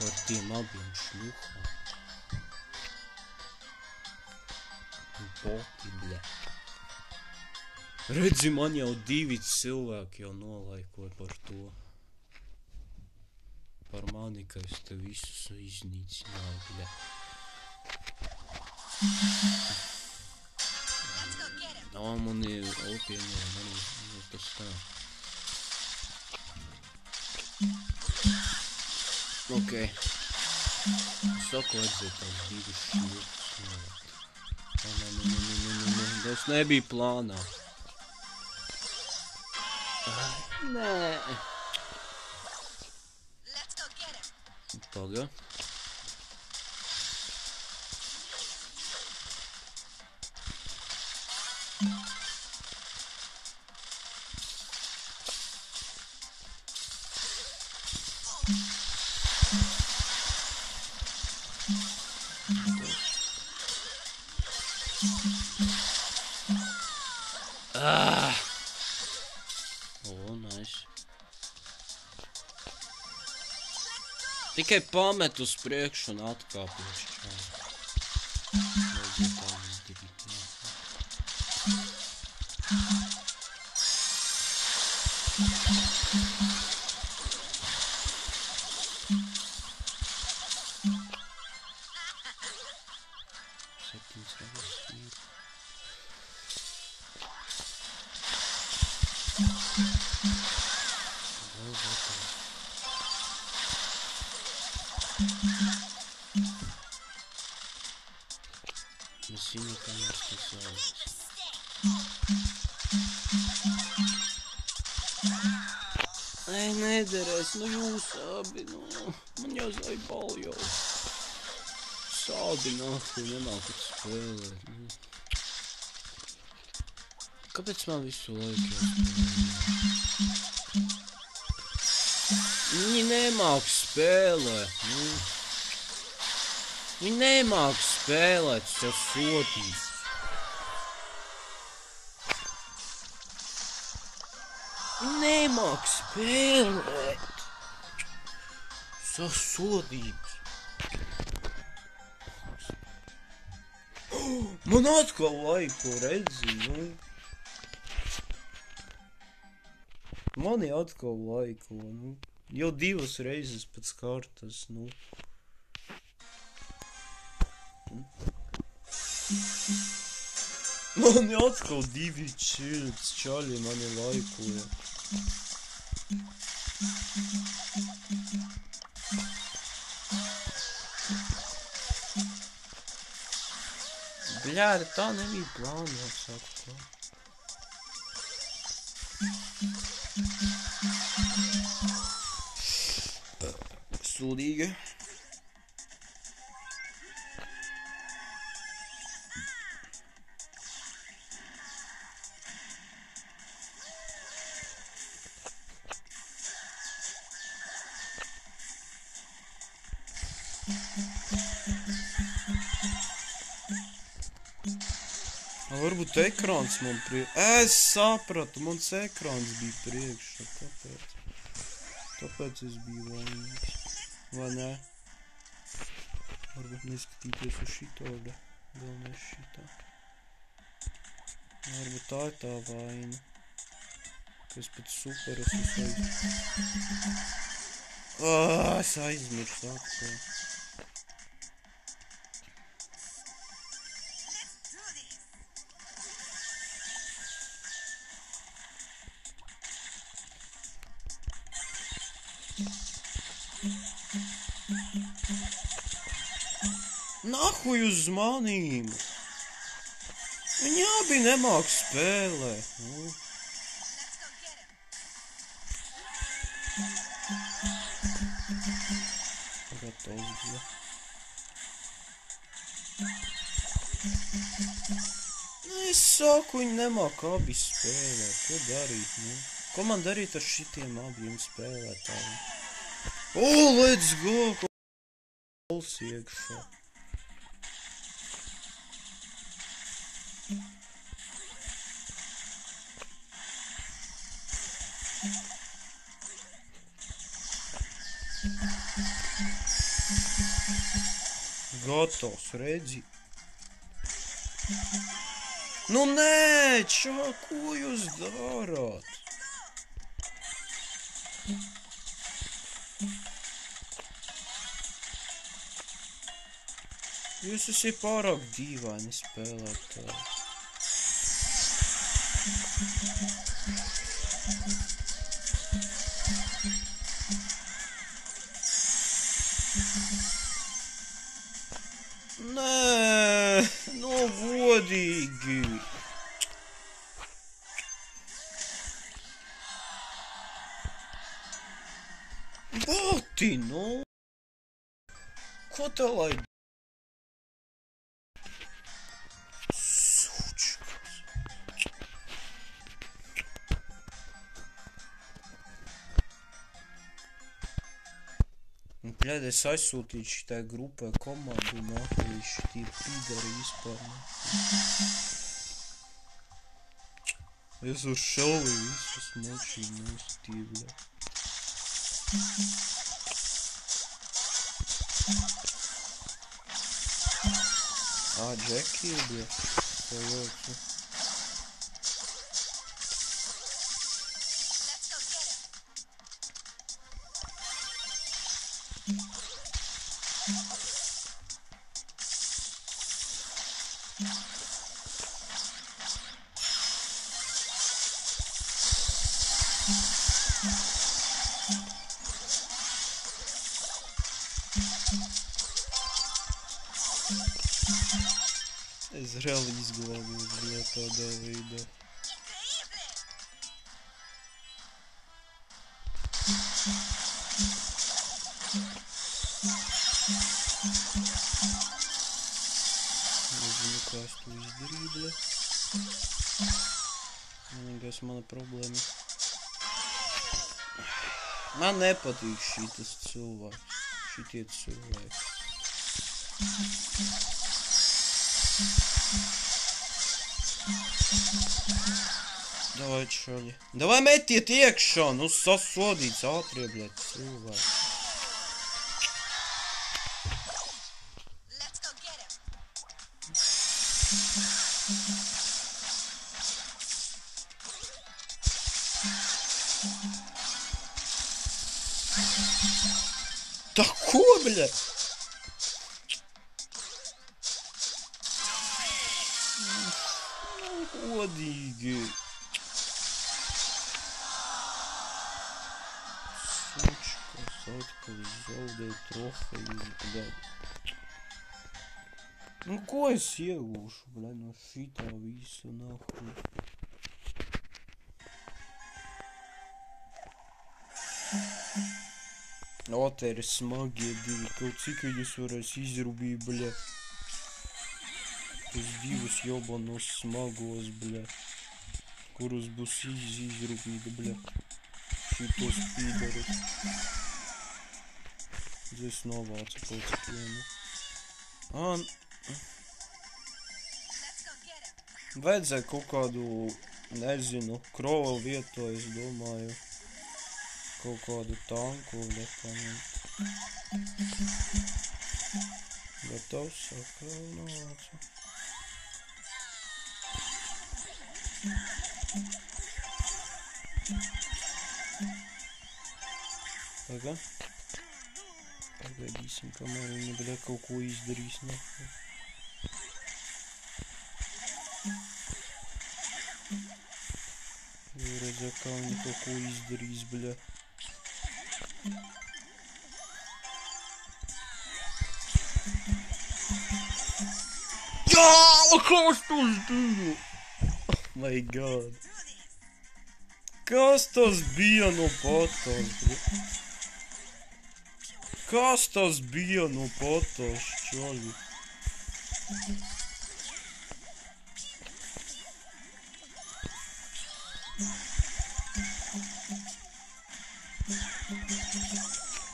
Par tiem abiem šļūhām. Boti, bļa. Redzi, man jau 2 cilvēki jau nolaikoja par to. Par mani, ka es te visus iznīcināju, bļa. Nā, man ir opieņēma, man ir tas tā. Ok. Saku, vajadzēja tās 2 šļūkas nolaikt. Tas nebija plānā. Nē. Paga. Nice. Tikai pamet uz priekšu un atkāpies čau. Vajadzēja tā izdarīt, jā. Mēs viņu kamēr stāvās. Ei, nederēs, nu jūs abi, nu, man jau zaibal jau. Sādi nahuj, nenākat spēlēt, nu. Kāpēc man visu laiku jāspēlēt? Viņi nemāk spēlēt, nu. Viņi nemāk spēlēt, tas jau sodīs. Viņi nemāk spēlēt. Sasodīts. Man atkal laiku redzi, nu. Mani atkal laiku, nu. Jau 2 reizes pēc kārtas, nu. Mani atkal 2 čaļi mani laikoja. Bļāri, tā nebija plānot, saka tā. Sūdīga. Varbūt ekrāns man Es sapratu, mans ekrāns bija priekšā, tāpēc es biju vainīgs. Vai ne? Varbūt neskatīties uz šito, galvenais šitā. Varbūt tā ir tā vaina. Ka es pēc super esmu es aizmirstu atkal. Nahuj uz manīm! Viņi abi nemāk spēlēt, nu. Gatavs bija. Es saku, viņi nemāk abi spēlēt. Ko darīt, nu? Ko man darīt ar šitiem abiem spēlētājiem? Let's go! Pols iekšā. Gatavs, redzi? Nu nē, čā, ko jūs darāt? Jūs esat pārāk dīvaini spēlētāji. Nē, nu godīgi. Boti, nu. Ko tā lai? Sučkas. Bļaļ, es aizsūtīju šitai grupai komandu, nākali šitie pīdari vispār. Es ar šalvi visus močīju nostīju, bļaļ. Džeki, bļaļ. Pajaucu. Es reāli izglābos, bļā, tādā veidā. Nezinu, kā es to izdarīju, bļā. Vienīgais mana problēma. Man nepatīk šitas cilvēks. Šitie cilvēki. Davai, čaļi. Davai, metiet iekšā, nu sasodīts ātrie, bļēt, cilvēki. Tā ko, bļēt? Godīgi. Sučkas atkal zaudēja trofeju, bļaļ. Nu, ko es iegūšu, bļaļ, no šitā visu nahuj? O, te ir smagie divi, kaut cik viņus varēs izrubīt, bļaļ. Tos divus jobanos smagos, bļa. Kurus būs izrūpīta, bļa. Šitos pīdarus. Es novācu kaut cik vienu. Vajadzēja kaut kādu, nezinu, krova vietu, es domāju. Kaut kādu tanku paņemt. Gatavs, atkal nācu. Paga. Pagaidīsim, kamēr viņi, bļa, kaut ko izdarīs, nahuj. Redzē, kā viņi kaut ko izdarīs, bļa. Jā, kas tas bija? Oh my god. Kas tas bija no patas, bļa? Kas tas bija no patas, čaļi?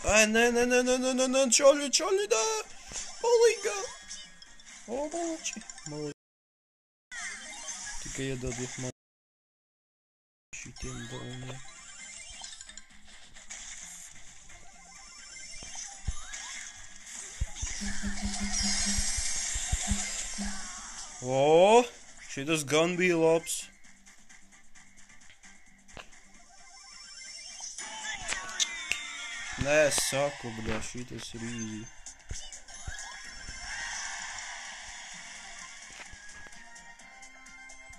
Ai, nē, čoļi, nē! Palīgā! O, malči! Tikai iedodiet man šitiem dauniem. O, šitas gan bija labs. Nē, es saku, bļā, šitas ir easy.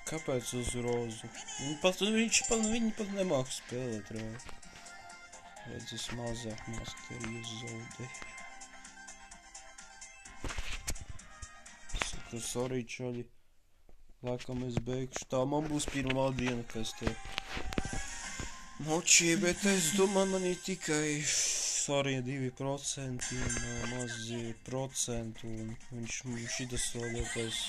Kāpēc uz rozu? Viņi pat nemāk spēlēt, rāj. Redz, es mazāk masteriju zaudēju. Saku, sorry, čaļi. Laikam es beigšu. Tā man būs pirmā diena, kas te močī, bet es domāju, man ir tikai arī 2% un mazi procenti, un viņš šitas vēl liekais.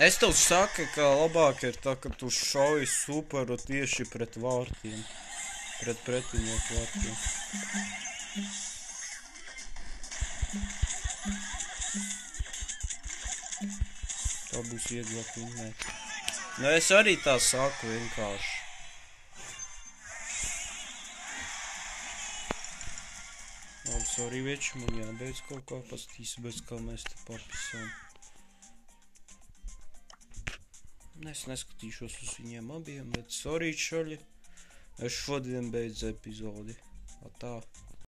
Es tev saku, ka labāk ir tā, ka tu šauji superu tieši pret vārtiem. Pret pretinieku vārtiem. Tā būs vieglāk vinnēt. Nu, es arī tā saku vienkārši. Labi, sorry, veči, man jābeidz kaut kā pastīsi, bez kā mēs te papisām. Es neskatīšos uz viņiem abiem, bet sorry, čaļi. Es šodien beidzu epizodi. Tā.